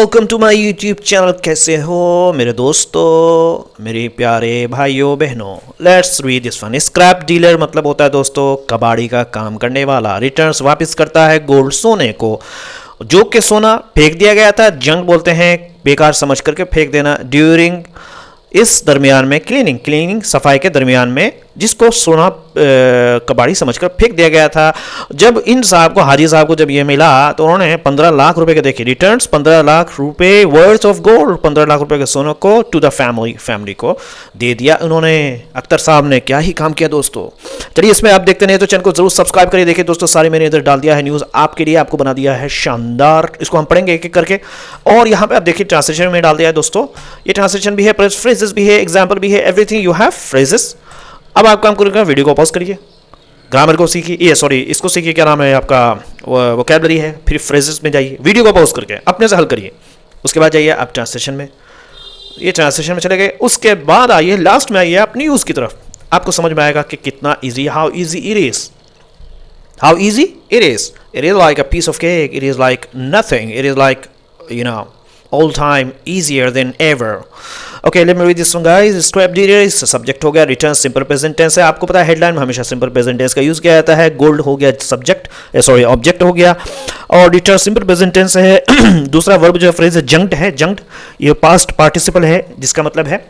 Welcome to my YouTube channel. कैसे हो मेरे दोस्तों, मेरे प्यारे भाइयों बहनों। Let's read this one. Scrap dealer मतलब होता है दोस्तों कबाड़ी का काम करने वाला। रिटर्न्स वापस करता है गोल्ड सोने को, जो कि सोना फेंक दिया गया था। जंक बोलते हैं बेकार समझ करके फेंक देना। ड्यूरिंग इस दरमियान में क्लीनिंग सफाई के दरमियान में जिसको सोना कबाड़ी समझकर फेंक दिया गया था। जब इन साहब को, हाजी साहब को जब ये मिला तो उन्होंने 15 लाख रुपए के, देखिए रिटर्न्स 15 लाख रुपए वर्थ ऑफ गोल्ड, 15 लाख रुपए के सोने को टू द फैमिली को दे दिया उन्होंने। अख्तर साहब ने क्या ही काम किया दोस्तों। चलिए इसमें आप देखते नहीं तो चैनल को जरूर सब्सक्राइब करिए। देखिए दोस्तों सारी मैंने इधर डाल दिया है न्यूज़ आपके लिए, आपको बना दिया है शानदार। इसको हम पढ़ेंगे एक एक करके। और यहाँ पे आप देखिए ट्रांसलेशन में डाल दिया है दोस्तों। ये ट्रांसलेशन भी है, फ्रेजेस भी है, एग्जाम्पल भी है, एवरीथिंग यू हैव फ्रेजेस। अब आप काम करिएगा, वीडियो को पॉज करिए, ग्रामर को सीखिए, ये सॉरी इसको सीखिए, क्या नाम है आपका, वोकैबुलरी है, फिर फ्रेजेस में जाइए, वीडियो को पॉज करके अपने से हल करिए। उसके बाद जाइए आप ट्रांसलेशन में, ये ट्रांसलेशन में चले गए। उसके बाद आइए लास्ट में आइए आप न्यूज़ की तरफ। आपको समझ में आएगा कि कितना easy, how easy it is, how easy it is. It is like a piece of cake, it is like nothing, it is like all time easier than ever. Okay, let me read this one guys. Scrap dealer is subject हो गया, return simple present tense है। आपको पता है headline में हमेशा simple present tense का use किया जाता है। गोल्ड हो गया सब्जेक्ट, सॉरी ऑब्जेक्ट हो गया, और रिटर्न सिंपल प्रेजेंट टेंस है। दूसरा वर्ब जो फ्रेज है जंक्ड है। जंक्ड ये पास्ट पार्टिसिपल है, जिसका मतलब है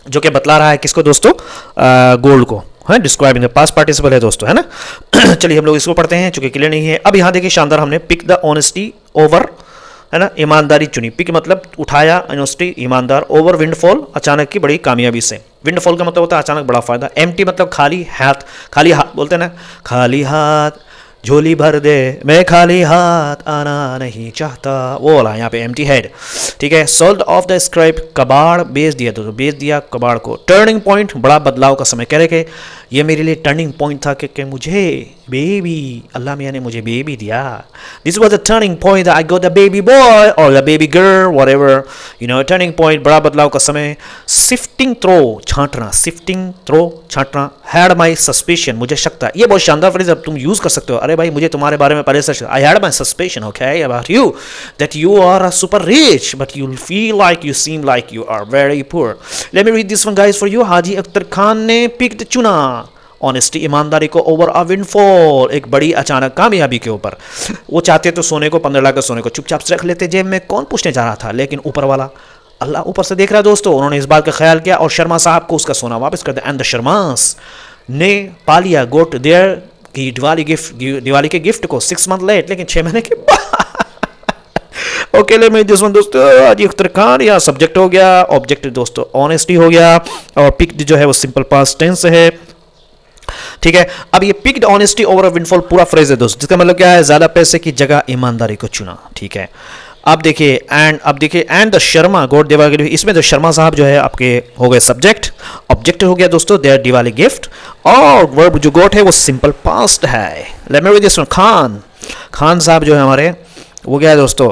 जो कि बतला रहा है किसको दोस्तों, गोल्ड को है, डिस्क्राइबिंग पास्ट पार्टिसिपल है दोस्तों, है ना। चलिए हम लोग इसको पढ़ते हैं चूंकि क्लियर नहीं है। अब यहाँ देखिए शानदार, हमने पिक द ऑनेस्टी ओवर, है ना, ईमानदारी चुनी। पिक मतलब उठाया, ऑनेस्टी ईमानदार, ओवर विंडफॉल अचानक की बड़ी कामयाबी से। विंडफॉल का मतलब होता है अचानक बड़ा फायदा। एम्प्टी मतलब खाली हाथ, खाली हाथ बोलते हैं ना, खाली हाथ झोली भर दे, मैं खाली हाथ आना नहीं चाहता, वो वाला यहाँ पे एम्प्टी हेड, ठीक है। सोल्ड ऑफ द स्क्रैप, कबाड़ बेच दिया, तो बेच दिया कबाड़ को। टर्निंग पॉइंट बड़ा बदलाव का समय, कह रहे कि ये मेरे लिए टर्निंग पॉइंट था कि मुझे बेबी, अल्लाह मियाँ ने मुझे बेबी दिया। This was the turning point, I got the baby boy और the baby girl, whatever, you know. Turning point बड़ा बदलाव का समय। सिफ्टिंग थ्रो छांटना, सिफ्टिंग थ्रो छांटना। हैड माई सस्पिशन मुझे शक था। ये बहुत शानदार फ्रेज, अब तुम यूज कर सकते हो। अरे भाई मुझे तुम्हारे बारे में पहले से, I had my suspicion okay about you that you are super rich but you feel like you seem like you are very poor. Let me read this one guys for you. Haji Akhtar Khan ने picked चुना honesty ईमानदारी को over a windfall, एक बड़ी अचानक कामयाबी के ऊपर। वो चाहते तो सोने को, 15 लाख के सोने को चुपचाप से रख लेते जेब में, कौन पूछने जा रहा था, लेकिन ऊपर वाला अल्लाह ऊपर से देख रहा है दोस्तों। उन्होंने इस बात का ख्याल किया और शर्मा साहब को उसका सोना वापस कर दिया। एंड द शर्मास ने पा लिया गोट देयर की दिवाली के गिफ्ट को 6 मंथ लेट, लेकिन 6 महीने के बाद। ओके ले मैं दोस्तों हाजी अख्तर खान, या सब्जेक्ट हो गया, ऑब्जेक्ट दोस्तों ऑनेस्टी हो गया, और पिक्ड जो है वो सिंपल पास्ट टेंस है, ठीक है। अब ये picked honesty over a windfall पूरा फ्रेज है दोस्तों, जिसका मतलब क्या है, ज्यादा पैसे की जगह ईमानदारी को चुना, ठीक है। अब देखिए एंड द शर्मा गोट दिवाली, इसमें द शर्मा साहब जो है आपके हो गए सब्जेक्ट, ऑब्जेक्ट हो गया दोस्तों देयर दिवाली गिफ्ट, और वर्ब जो गोट है वो सिंपल पास्ट है। Late me read this one. Khan साहब जो है हमारे, वो क्या है दोस्तों,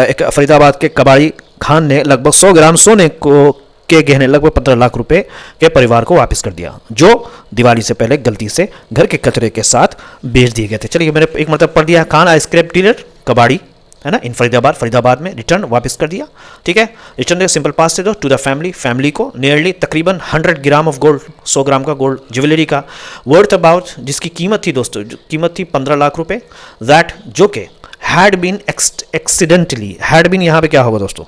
एक फरीदाबाद के कबाड़ी खान ने लगभग 100 ग्राम सोने को के गहने लगभग 15 लाख रुपए के परिवार को वापस कर दिया, जो दिवाली से पहले गलती से घर के कचरे के साथ बेच दिए गए थे। चलिए मैंने एक मतलब पढ़ दिया। खान स्क्रैप डीलर कबाड़ी, है ना, इन फरीदाबाद में रिटर्न वापस कर दिया, ठीक है। रिटर्न सिंपल पास्ट से दो टू द फैमिली को नियरली तकरीबन 100 ग्राम ऑफ गोल्ड, 100 ग्राम का गोल्ड ज्वेलरी का, वर्थ अबाउट जिसकी कीमत थी दोस्तों, कीमत थी 15 लाख रुपए, दैट जो कि had been accidentally, had been यहाँ पे क्या होगा दोस्तों,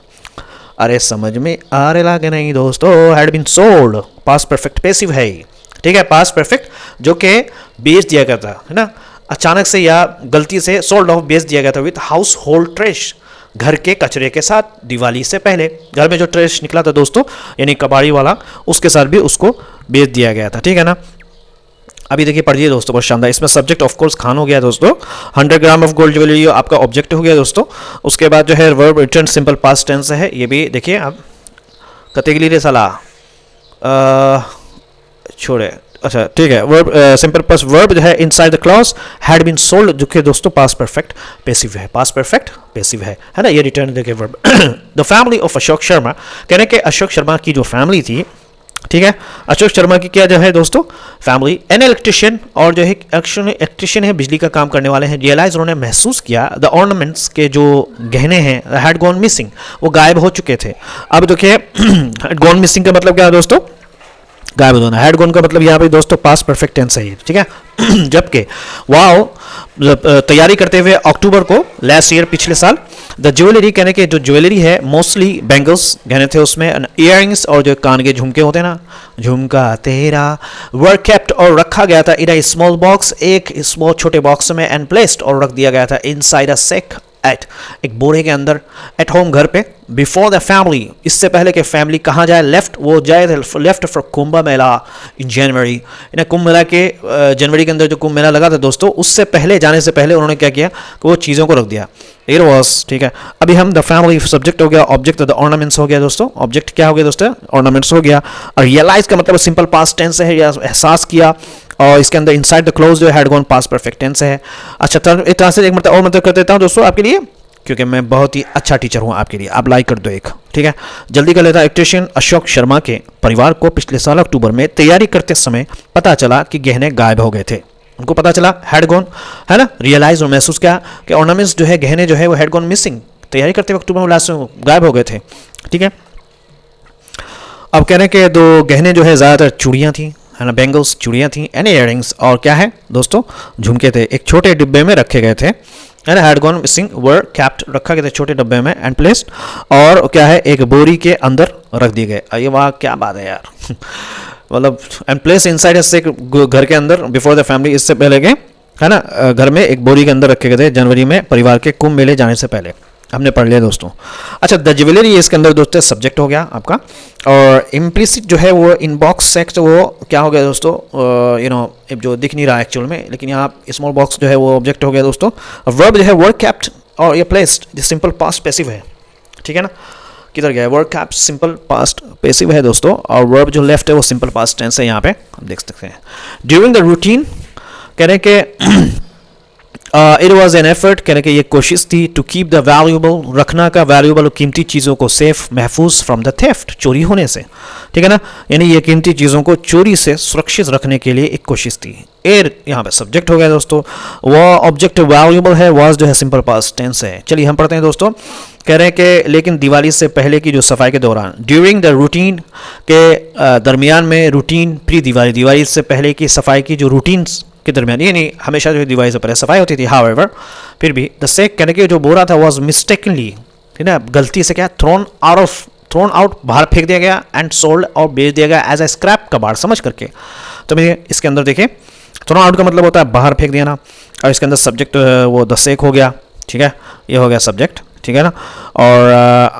अरे समझ में आ रहा कि नहीं दोस्तों, had been sold, past perfect passive है, ठीक है। पास्ट परफेक्ट जो कि बेच दिया गया था, है ना, अचानक से या गलती से, सोल्ड ऑफ बेच दिया गया था, विथ हाउस होल्ड ट्रेश, घर के कचरे के साथ, दिवाली से पहले घर में जो ट्रेश निकला था दोस्तों, यानी कबाड़ी वाला, उसके साथ भी उसको बेच दिया गया था, ठीक है ना। अभी देखिए पढ़िए दोस्तों, बहुत शानदार। इसमें सब्जेक्ट ऑफ कोर्स खान हो गया दोस्तों, 100 ग्राम ऑफ गोल्ड ज्वेलरी आपका ऑब्जेक्ट हो गया दोस्तों। उसके बाद जो है verb return simple past tense है, ये भी देखिए आप कते के लिए सलाह छोड़े, अच्छा ठीक है। वर्ब सिंपल प्लस वर्ब जो है inside the clause had been sold, जो कि दोस्तों पास्ट परफेक्ट पैसिव है, पास्ट परफेक्ट पैसिव है ना। ये रिटर्न देखिए verb. The family of Ashok Sharma, कहने के अशोक शर्मा की जो फैमिली थी ठीक है। अशोक शर्मा की क्या जो है दोस्तों फैमिली एन इलेक्ट्रिशियन, और जो है इलेक्ट्रिशियन है, बिजली का काम करने वाले हैं, रियलाइज उन्होंने महसूस किया द ऑर्नामेंट्स के जो गहने हैं हैड गॉन मिसिंग, वो गायब हो चुके थे। अब देखिए हैड गॉन मिसिंग का मतलब क्या है दोस्तों, गायब होना। हैड गॉन का मतलब यहाँ पे दोस्तों पास्ट परफेक्ट टेंस है, ठीक है। जबकि वाओ तैयारी करते हुए अक्टूबर को लास्ट ईयर पिछले साल द ज्वेलरी, कहने के जो ज्वेलरी है मोस्टली बैंगल्स गहने थे उसमें, इयरिंग्स और जो कान के झुमके होते हैं ना, झुमका तेरा, वर केप्ट और रखा गया था इन अ स्मॉल बॉक्स, एक स्मॉल छोटे बॉक्स में, एंड प्लेस्ड और रख दिया गया था इनसाइड अ सेक एट, एक बोरे के अंदर, एट होम घर पे, बिफोर द फैमिली, इससे पहले कि फैमिली कहाँ जाए, लेफ्ट वो जाए थे, लेफ्ट फॉर कुंभ मेला इन जनवरी, इन्हें कुंभ मेला के जनवरी के अंदर जो कुंभ मेला लगा था दोस्तों, उससे पहले जाने से पहले उन्होंने क्या किया कि वो चीज़ों को रख दिया, इट वॉज, ठीक है। अभी हम द फैमिली सब्जेक्ट हो गया, ऑब्जेक्ट द ऑर्नामेंट्स हो गया दोस्तों, ऑब्जेक्ट क्या हो गया दोस्तों, ऑर्नामेंट्स हो गया, और रियलाइज का मतलब सिंपल पास्ट टेंस है, या एहसास किया, और इसके अंदर इनसाइड द क्लोज जो had gone past perfect tense है। अच्छा एक तरह से एक मतलब और मतलब कर देता हूँ दोस्तों आपके लिए, क्योंकि मैं बहुत ही अच्छा टीचर हूं आपके लिए, आप लाइक कर दो एक, ठीक है। जल्दी कर लेता। इलेक्ट्रिशियन अशोक शर्मा के परिवार को पिछले साल अक्टूबर में तैयारी करते समय पता चला कि गहने गायब हो गए थे। उनको पता चला हैड गॉन, है ना, रियलाइज और महसूस किया कि ऑर्नामेंट्स जो है, गहने जो है वो हैड गॉन मिसिंग, तैयारी करते वक्त अक्टूबर में लास्ट में गायब हो गए थे, ठीक है। अब कहने के दो गहने जो है ज़्यादातर चूड़ियाँ थी, है ना, बैंगल्स चूड़ियाँ थी, एंड इयरिंग्स, और क्या है दोस्तों झुमके थे, एक छोटे डिब्बे में रखे गए थे, and had gone missing were kept, रखा गया था छोटे डब्बे में, एंड प्लेस्ड, और क्या है एक बोरी के अंदर रख दिए गए। ये वाह क्या बात है यार मतलब एंड प्लेस इनसाइड से घर के अंदर बिफोर द फैमिली, इससे पहले के, है ना, घर में एक बोरी के अंदर रखे गए थे जनवरी में परिवार के कुंभ मेले जाने से पहले, हमने पढ़ लिया दोस्तों। अच्छा द ज्वेलरी इसके अंदर दोस्तों सब्जेक्ट हो गया आपका, और इम्प्लिसिट जो है वो इनबॉक्स सेक्स वो क्या हो गया दोस्तों, यू नो जो दिख नहीं रहा एक्चुअल में, लेकिन यहाँ स्मॉल बॉक्स जो है वो ऑब्जेक्ट हो गया दोस्तों। वर्ब जो है वर्क कैप्ट और ये प्लेस्ड, जो सिंपल पास्ट पैसिव है, ठीक है ना, किधर गया है, work kept simple past passive है दोस्तों, और वर्ब जो लेफ्ट है वो सिंपल पास्ट टेंस है, यहाँ पे हम देख सकते हैं। ड्यूरिंग द रूटीन, कह रहे कि इट वॉज एन एफर्ट, कहने की ये कोशिश थी, टू कीप द वैल्यूबल, रखना का वैल्यूबल कीमती चीज़ों को सेफ, महफूज, फ्रॉम द थेफ्ट, चोरी होने से, ठीक है ना, यानी ये कीमती चीज़ों को चोरी से सुरक्षित रखने के लिए एक कोशिश थी। एयर यहाँ पे सब्जेक्ट हो गया दोस्तों, वो ऑब्जेक्ट वैल्यूबल है, वॉज जो है सिंपल पास्ट टेंस है। चलिए हम पढ़ते हैं दोस्तों, कह रहे हैं कि लेकिन दिवाली से पहले की जो सफाई के दौरान, ड्यूरिंग द रूटीन के दरमियान में, रूटीन प्री दिवाली, दिवाली से पहले की सफाई की जो रूटीन्स के दरमियान, ये नहीं हमेशा जो दिवाली से पहले सफाई होती थी, हाउएवर फिर भी द सेक, कहने के जो बोरा था वॉज मिस्टेकनली, ठीक है, गलती से क्या, थ्रोन आउट बाहर फेंक दिया गया, एंड सोल्ड और बेच दिया गया एज ए स्क्रैप, कबाड़ समझ करके। तो मैं इसके अंदर देखिए थ्रोन आउट का मतलब होता है बाहर फेंक देना, और इसके अंदर सब्जेक्ट वो द सेक हो गया, ठीक है, ये हो गया सब्जेक्ट, ठीक है ना, और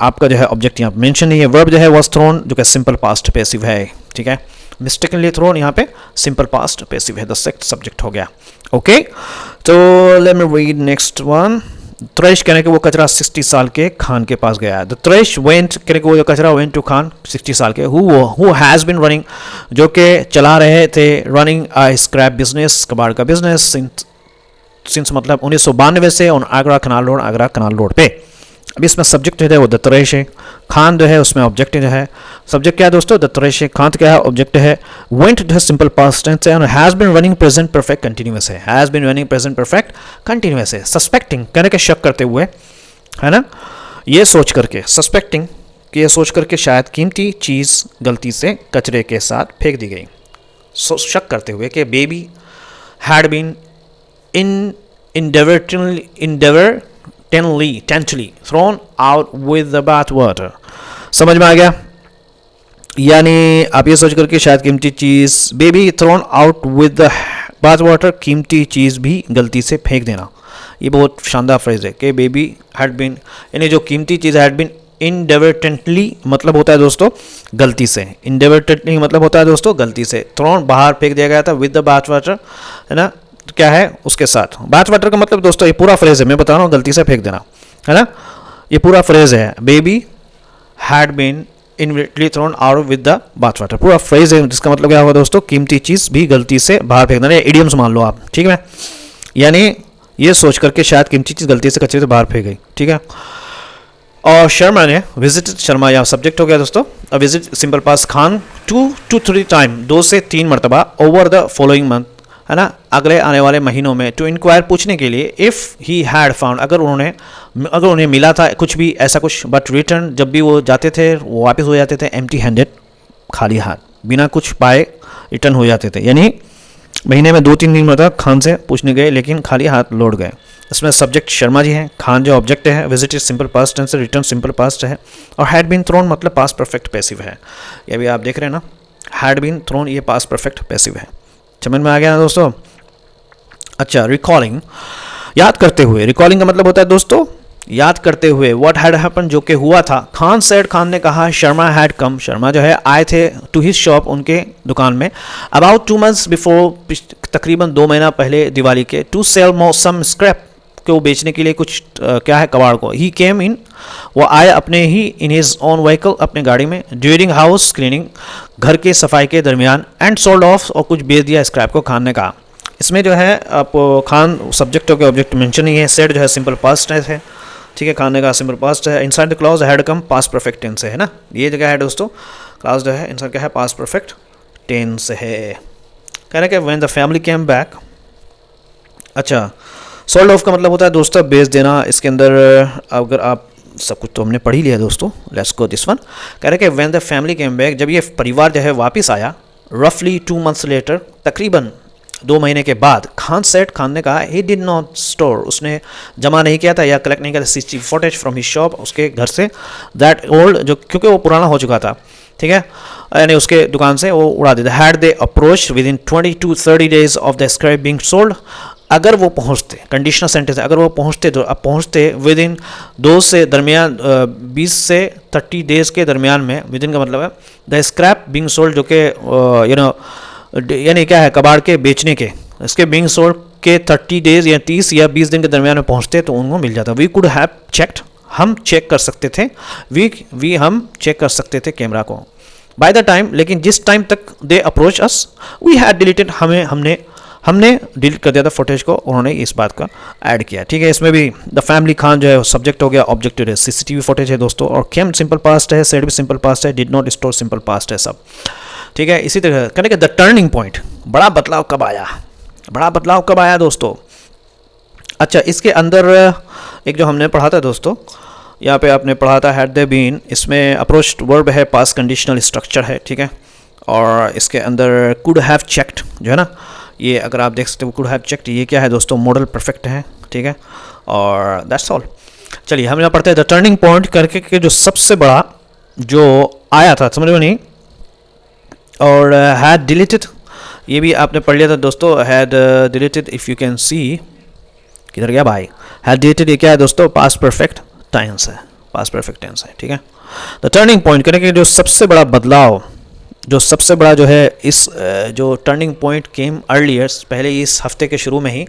आपका जो है ऑब्जेक्ट यहाँ मेंशन नहीं है। वर्ब जो है वॉज थ्रोन, जो कि सिंपल पास्ट पैसिव है, ठीक है, मिस्टेकनली थ्रोन यहाँ पे सिंपल पास्ट पैसिव है, द सेक्ट सब्जेक्ट हो गया। ओके, तो let me read next one. Thresh, कहने के वो कचरा 60 साल के खान के पास गया। द त्रेश वेंट, कहने के वो जो कचरा वेंट टू खान 60 साल के, हु हैज़ बिन रनिंग, जो कि चला रहे थे, रनिंग अ स्क्रैप बिजनेस, कबाड़ का बिजनेस, सिंस मतलब 1992 से ऑन आगरा कनाल रोड पे। अब इसमें सब्जेक्ट है वो द त्रेश है, खान जो है उसमें ऑब्जेक्ट जो है, सब्जेक्ट क्या है दोस्तों, द त्रेश है, खान क्या है, ऑब्जेक्ट है, वेंट जो है सिंपल पास्ट टेंस है, और has been running present perfect continuous है, has been running present perfect continuous है। सस्पेक्टिंग, कहने के शक करते हुए, है ना, ये सोच करके, सस्पेक्टिंग कि ये सोच करके शायद कीमती चीज़ गलती से कचरे के साथ फेंक दी गई, शक करते हुए कि baby had been intentionally thrown out with the bath water। समझ में आ गया, यानी आप ये सोच करके शायद कीमती चीज़, baby thrown out with the bath water, कीमती चीज़ भी गलती से फेंक देना। ये बहुत शानदार फ्रेज है कि बेबी हैड बीन, यानी जो कीमती चीज़ हैड बीन इनडेवर्टेंटली मतलब होता है दोस्तों गलती से, इनडेवर्टेंटली मतलब होता है दोस्तों गलती से, थ्रोन बाहर फेंक दिया गया था, विद द बाथ वाटर, है ना, क्या है उसके साथ। बाथ वाटर का मतलब दोस्तों ये पूरा फ्रेज है, मैं बता रहा हूँ गलती से फेंक देना, है ना, ये पूरा फ्रेज है, baby had been inevitably thrown out with the bath water, पूरा फ्रेज है, जिसका मतलब क्या होगा दोस्तों, कीमती चीज़ भी गलती से बाहर फेंक देना, इडियम्स मान लो आप, ठीक है, यानी ये सोच करके शायद कीमती चीज़ गलती से कचरे से बाहर फेंक गई, ठीक है। और शर्मा ने विजिटेड, शर्मा यहाँ सब्जेक्ट हो गया दोस्तों, visit simple past Khan 2 to 3 time, 2 से 3 मरतबा ओवर द फॉलोइंग मंथ, है ना, अगले आने वाले महीनों में, टू इंक्वायर, पूछने के लिए, इफ़ ही हैड फाउंड, अगर उन्हें मिला था कुछ भी ऐसा कुछ, बट रिटर्न, जब भी वो जाते थे वो वापस हो जाते थे एम्प्टी हैंडेड, खाली हाथ, बिना कुछ पाए रिटर्न हो जाते थे। यानी महीने में 2-3 दिन मतलब खान से पूछने गए लेकिन खाली हाथ लौट गए। इसमें सब्जेक्ट शर्मा जी हैं, खान जो ऑब्जेक्ट है, विजिटेड सिंपल पास्ट टेंस है, रिटर्न सिंपल पास्ट है, और हैड बीन थ्रोन मतलब पास्ट परफेक्ट पैसिव है। ये भी आप देख रहे हैं ना, हैड बीन थ्रोन, ये पास्ट परफेक्ट पैसिव है। समझ में आ गया ना दोस्तों। अच्छा, रिकॉलिंग, याद करते हुए, रिकॉलिंग का मतलब होता है दोस्तों याद करते हुए, व्हाट हैड हैपन, जो कि हुआ था। खान सेड, खान ने कहा, शर्मा हैड कम, शर्मा जो है आए थे, टू हिज शॉप, उनके दुकान में, अबाउट 2 months बिफोर, तकरीबन 2 महीना पहले दिवाली के, टू सेल सम स्क्रैप, को बेचने के लिए कुछ क्या है कबाड़ को। ही केम इन, वो आए अपने ही, इन हिज ओन व्हीकल, अपने गाड़ी में, ड्यूरिंग हाउस क्लीनिंग, घर के सफाई के दरमियान, एंड सोल्ड ऑफ, और कुछ बेच दिया स्क्रैप को, खान ने कहा। इसमें जो है आप खान सब्जेक्ट हो के ऑब्जेक्ट मेंशन नहीं है, सेड जो है सिंपल पास्ट है, ठीक है, खान ने कहा सिंपल पास्ट है। Inside the clause had come, past perfect tense है ना, ये जगह है दोस्तों, क्लॉज जो है इनसाइड क्या है, पास्ट परफेक्ट टेंस है। कह रहे हैं कि when the family came back. अच्छा, सोल्ड ऑफ का मतलब होता है दोस्तों बेच देना। इसके अंदर अगर आप सब कुछ तो हमने पढ़ ही लिया दोस्तों, लेट्स गो दिस वन। कह रहे हैं कि when the family came back, जब ये परिवार जो है वापस आया, रफली 2 months लेटर, तकरीबन 2 महीने के बाद, खान सेट, खान ने कहा, ही डिड नॉट स्टोर, उसने जमा नहीं किया था या कलेक्ट नहीं किया था CCTV footage from his shop, उसके घर से, दैट ओल्ड, जो क्योंकि वो पुराना हो चुका था, ठीक है, यानी उसके दुकान से वो उड़ा देता। Had they approach with in 20 to 30 days of the scrap being sold, अगर वो पहुंचते, कंडीशनल सेंटेंस है, अगर वो पहुंचते तो, अब पहुंचते विद इन 2 से दरमियान 20 से 30 डेज के दरमियान में, विद इन का मतलब है द स्क्रैप बीइंग सोल्ड, जो कि यानी क्या है, कबाड़ के बेचने के, इसके बीइंग सोल्ड के 30 डेज या 30 या 20 दिन के दरमियान में पहुंचते तो उनको मिल जाता। वी कुड हैव चेक्ड, हम चेक कर सकते थे, हम चेक कर सकते थे कैमरा को, बाय द टाइम, लेकिन जिस टाइम तक they approach us, we had deleted, हमने डिलीट कर दिया था फुटेज को, उन्होंने इस बात का ऐड किया, ठीक है। इसमें भी द फैमिली, खान जो है सब्जेक्ट हो गया, ऑब्जेक्ट है, सीसीटीवी फुटेज है दोस्तों, और केम सिंपल पास्ट है, सेड भी सिंपल पास्ट है, did not store simple past है, सब ठीक है। इसी तरह कहने के द टर्निंग पॉइंट, बड़ा बदलाव कब आया, बड़ा बदलाव कब आया दोस्तों। अच्छा, इसके अंदर एक जो हमने पढ़ा था दोस्तों, यहाँ पे आपने पढ़ा था हैड दे बीन, इसमें अप्रोच्ड वर्ब है, पास्ट कंडीशनल स्ट्रक्चर है, ठीक है, और इसके अंदर कुड हैव चेक्ड जो है ना, ये अगर आप देख सकते हो कुड हैव चेक्ड, ये क्या है दोस्तों, मॉडल परफेक्ट है, ठीक है, और दैट्स ऑल। चलिए हम यहाँ पढ़ते हैं द टर्निंग पॉइंट करके के जो सबसे बड़ा जो आया था, समझ में नहीं, और हैड डिलीटेड, ये भी आपने पढ़ लिया था दोस्तों, had deleted, if you can see, किधर गया भाई, हैड डिलीटेड, ये क्या है दोस्तों, पास्ट परफेक्ट टेंस है, पास्ट परफेक्ट टेंस है, ठीक है। द टर्निंग पॉइंट करेंगे जो सबसे बड़ा बदलाव, जो सबसे बड़ा जो है, इस जो टर्निंग पॉइंट केम अर्लियर्स, पहले इस हफ्ते के शुरू में ही,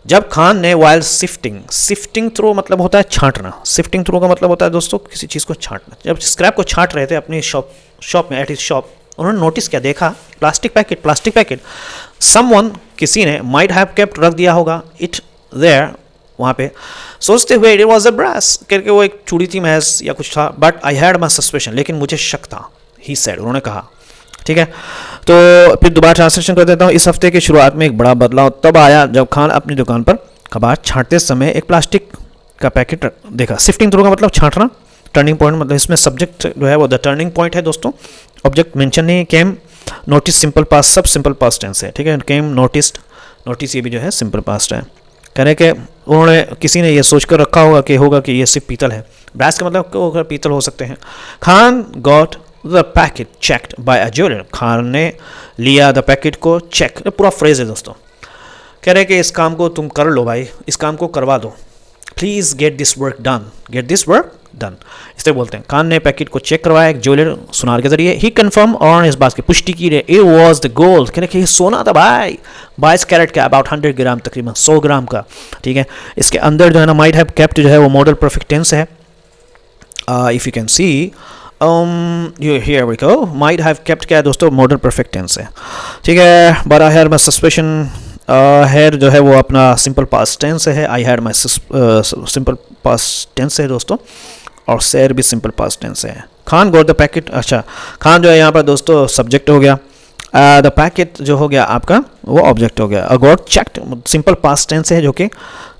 जब खान ने वाइल सिफ्टिंग थ्रू मतलब होता है छांटना, सिफ्टिंग थ्रू का मतलब होता है दोस्तों किसी चीज़ को छांटना, जब स्क्रैप को छांट रहे थे अपनी शॉप में, एट हिज शॉप, उन्होंने नोटिस क्या देखा, प्लास्टिक पैकेट, समवन, किसी ने, माइट हैव केप्ट, रख दिया होगा, इट देयर, वहाँ पे, सोचते हुए, इट वॉज अ ब्रास, करके वो एक चूड़ी थी महज या कुछ था, but I had my suspicion, लेकिन मुझे शक था, ही सेड, उन्होंने कहा, ठीक है। तो फिर दोबारा ट्रांसलेशन कर देता हूँ। इस हफ्ते की शुरुआत में एक बड़ा बदलाव तब आया जब खान अपनी दुकान पर कबाड़ छांटते समय एक प्लास्टिक का पैकेट देखा। शिफ्टिंग थ्रू का मतलब छांटना, टर्निंग पॉइंट मतलब इसमें सब्जेक्ट जो है वो द टर्निंग पॉइंट है दोस्तों, ऑब्जेक्ट मेंशन नहीं, केम नोटिस सिंपल पास्ट, सब सिंपल पास्ट टेंस है, ठीक है। केम नोटिस ये भी जो है सिंपल पास्ट है। कह रहे कि उन्होंने, किसी ने ये सोच कर रखा होगा कि ये सिर्फ पीतल है, ब्रास का मतलब पीतल हो सकते हैं। Khan got the packet checked by a jeweller, Khan ने लिया द पैकेट को चेक, पूरा फ्रेज है दोस्तों। कह रहे कि इस काम को तुम कर लो भाई, इस काम को करवा दो, please get this work done, इस तरह बोलते हैं। खान ने पैकेट को चेक करवाया एक ज्वेलर सुनार के जरिए, ही कन्फर्म, और इस बात की पुष्टि की रहे, इट वॉज द गोल्ड, कह रहे कि सोना था भाई, 22 कैरेट का, अबाउट 100 ग्राम, तकरीबन 100 ग्राम का, ठीक है। इसके अंदर जो है ना माइट हैव केप्ट जो है वो मॉडल परफेक्ट टेंस है, if you can see, here we go, might have kept क्या है दोस्तों, मॉडल परफेक्ट टेंस है, ठीक है। But I had my suspicion, had जो है वो अपना सिंपल पास्ट टेंस है, I had my simple past tense है दोस्तों, और शेयर भी सिंपल पास्ट टेंस है। खान गॉट द पैकेट, अच्छा खान जो है यहाँ पर दोस्तों सब्जेक्ट हो गया, द पैकेट जो हो गया आपका वो ऑब्जेक्ट हो गया। Got checked simple past tense है जो कि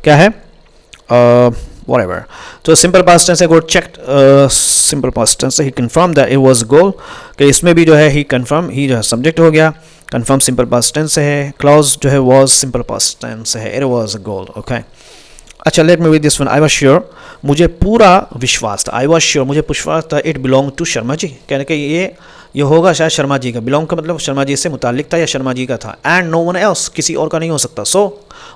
क्या है whatever, तो सिंपल पास्ट टेंस है got checked, simple past tense है ही confirm that it was gold, कि इसमें भी जो है ही कंफर्म, ही जो है सब्जेक्ट हो गया, कंफर्म सिंपल पास्ट टेंस है, क्लॉज जो है वाज सिंपल पास्ट टेंस है, it was a goal. Okay, अच्छा let me read this one. I was sure, मुझे पूरा विश्वास था, आई वाज श्योर मुझे विश्वास था, it belong to Sharma ji, कहने कि ये होगा शायद शर्मा जी का, बिलोंग का मतलब शर्मा जी से मुतालिक था या शर्मा जी का था, एंड नो वन एल्स, किसी और का नहीं हो सकता। सो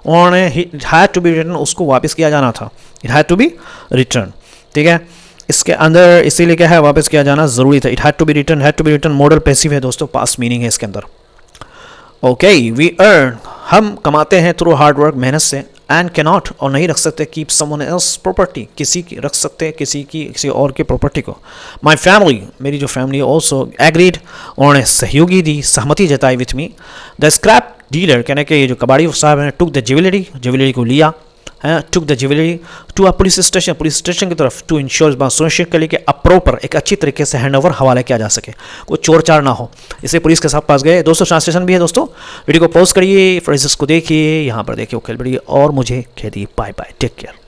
उन्होंने it had to be return, उसको वापस किया जाना था, it had to be return, ठीक है। इसके अंदर इसीलिए क्या है वापस किया जाना ज़रूरी था, it had to be return, had to be return modal passive है दोस्तों, पास्ट मीनिंग है इसके अंदर। ओके, वी अर्न, हम कमाते हैं थ्रू हार्ड वर्क, मेहनत से, एंड कैन नॉट, और नहीं रख सकते, कीप समवन एल्स प्रॉपर्टी, किसी की रख सकते किसी और की प्रॉपर्टी को। माई फैमिली, मेरी जो फैमिली ऑल्सो एग्रीड, उन्होंने सहयोगी दी, सहमति जताई with me. The scrap dealer, कहने के ये जो कबाड़ी साहब हैं, टुक द ज्वेलरी को लिया है, took the jewellery to a police station की तरफ, टू इंश्योर, इस बात सुनिश्चित कर ली कि अप्रोपर एक अच्छी तरीके से हैंड ओवर हवाले किया जा सके, कोई चोर चार ना हो, इसे पुलिस के साथ पास गए। दोस्तों ट्रांसलेशन भी है दोस्तों, वीडियो को पॉज करिए, फ्रेजेस को देखिए, यहाँ पर देखिए, वो खेल बढ़िए और मुझे कह दिए बाय बाय, टेक केयर।